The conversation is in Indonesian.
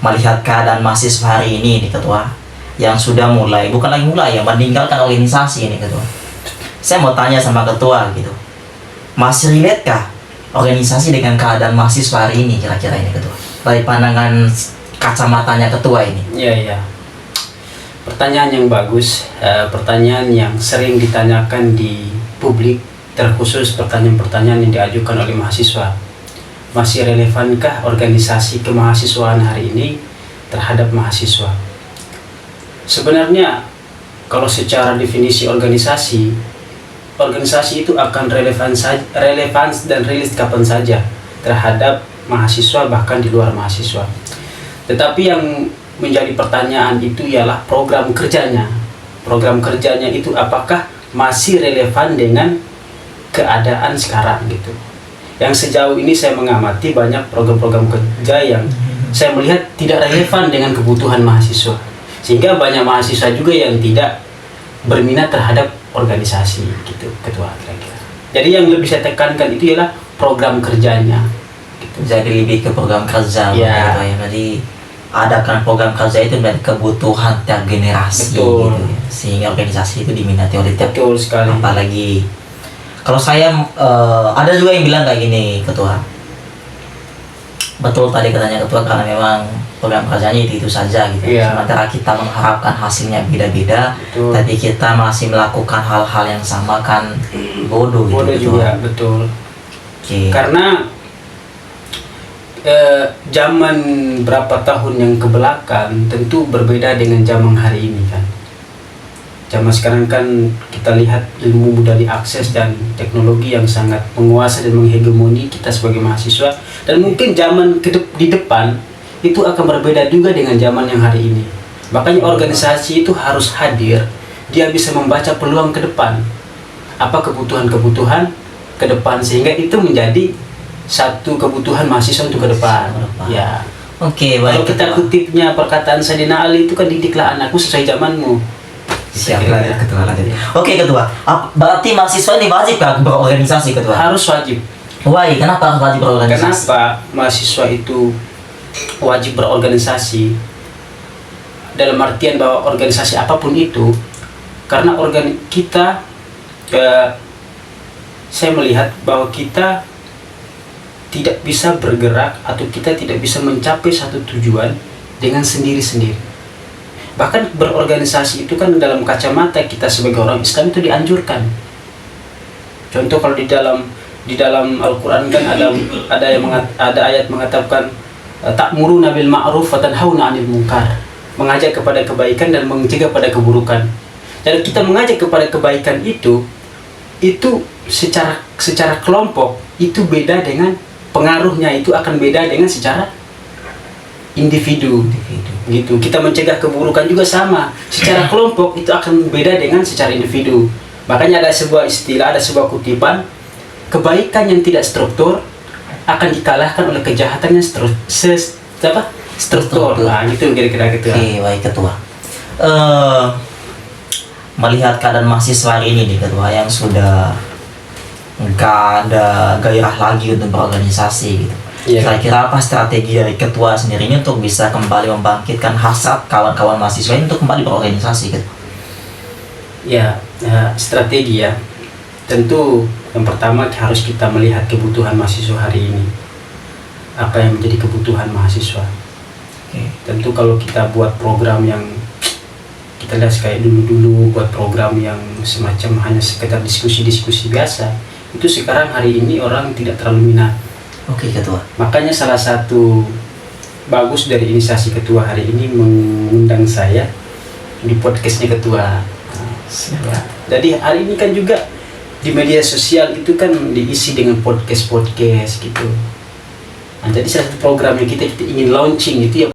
Melihat keadaan mahasiswa hari ini nih ketua, yang sudah mulai, bukan lagi mulai ya, meninggalkan organisasi ini ketua. Saya mau tanya sama ketua gitu, masih relate kah organisasi dengan keadaan mahasiswa hari ini kira-kira ini ketua? Dari pandangan kacamatanya ketua ini. Iya, iya. Pertanyaan yang bagus, pertanyaan yang sering ditanyakan di publik, terkhusus pertanyaan-pertanyaan yang diajukan oleh mahasiswa. Masih relevankah organisasi kemahasiswaan hari ini terhadap mahasiswa? Sebenarnya kalau secara definisi organisasi itu akan relevan dan rilis kapan saja terhadap mahasiswa bahkan di luar mahasiswa. Tetapi yang menjadi pertanyaan itu ialah program kerjanya. Program kerjanya itu apakah masih relevan dengan keadaan sekarang gitu. Yang sejauh ini saya mengamati banyak program-program kerja yang saya melihat tidak relevan dengan kebutuhan mahasiswa. Sehingga banyak mahasiswa juga yang tidak berminat terhadap organisasi gitu, ketua kira-kira. Jadi yang lebih saya tekankan itu ialah program kerjanya. Gitu. Jadi lebih ke program kerja ya. Gitu ya. Jadi adakan program kerja itu dari kebutuhan tiap generasi. Betul. Gitu ya. Sehingga organisasi itu diminati oleh tiap. Betul sekali. Apalagi kalau saya ada juga yang bilang kayak gini ketua. Betul tadi katanya ketua, karena memang program kerjanya itu saja gitu. Iya. Sementara kita mengharapkan hasilnya beda-beda, tapi kita masih melakukan hal-hal yang sama kan bodoh gitu. Bodoh juga, betul. Okay. Karena zaman berapa tahun yang kebelakang tentu berbeda dengan zaman hari ini kan. Zaman sekarang kan kita lihat ilmu mudah diakses dan teknologi yang sangat menguasai dan menghegemoni kita sebagai mahasiswa, dan mungkin zaman di depan itu akan berbeda juga dengan zaman yang hari ini. Makanya organisasi itu harus hadir, dia bisa membaca peluang ke depan, apa kebutuhan-kebutuhan ke depan, sehingga itu menjadi satu kebutuhan mahasiswa untuk ke depan. Ya. Oke, baik. Kalau kita kutipnya perkataan Sayyidina Ali itu kan, didiklah anakku sesuai zamanmu. Siap lah ya, ketua lanjut. Oke ketua, berarti mahasiswa ini wajib kan berorganisasi ketua? Harus wajib. Why? Kenapa harus wajib berorganisasi? Kenapa mahasiswa itu wajib berorganisasi? Dalam artian bahwa organisasi apapun itu, karena saya melihat bahwa kita tidak bisa bergerak atau kita tidak bisa mencapai satu tujuan dengan sendiri-sendiri. Bahkan berorganisasi itu kan dalam kacamata kita sebagai orang Islam itu dianjurkan. Contoh kalau di dalam Al-Qur'an kan ada ayat mengatakan ta'muruna bil ma'ruf wa tanhauna 'anil munkar. Mengajak kepada kebaikan dan mencegah pada keburukan. Dan kita mengajak kepada kebaikan itu secara kelompok itu beda dengan pengaruhnya, itu akan beda dengan secara individu gitu. Kita mencegah keburukan juga sama, secara kelompok itu akan beda dengan secara individu. Makanya ada sebuah istilah, ada sebuah kutipan, kebaikan yang tidak struktur akan dikalahkan oleh kejahatan yang struktur. Nah, gitu kira-kira gitu. Oke, baik ketua. Melihat keadaan mahasiswa ini nih ketua, yang sudah nggak ada gairah lagi untuk berorganisasi gitu. Kira-kira apa strategi dari ketua sendiri ini untuk bisa kembali membangkitkan hasrat kawan-kawan mahasiswa ini untuk kembali berorganisasi gitu? Ya, strategi ya. Tentu yang pertama harus kita melihat kebutuhan mahasiswa hari ini. Apa yang menjadi kebutuhan mahasiswa? Tentu kalau kita buat program yang kita lihat kayak dulu-dulu, buat program yang semacam hanya sekedar diskusi-diskusi biasa, itu sekarang hari ini orang tidak terlalu minat. Oke ketua. Makanya salah satu bagus dari inisiasi ketua hari ini mengundang saya di podcastnya ketua. Ya. Jadi hari ini kan juga di media sosial itu kan diisi dengan podcast gitu. Nah, jadi salah satu program yang kita ingin launching itu ya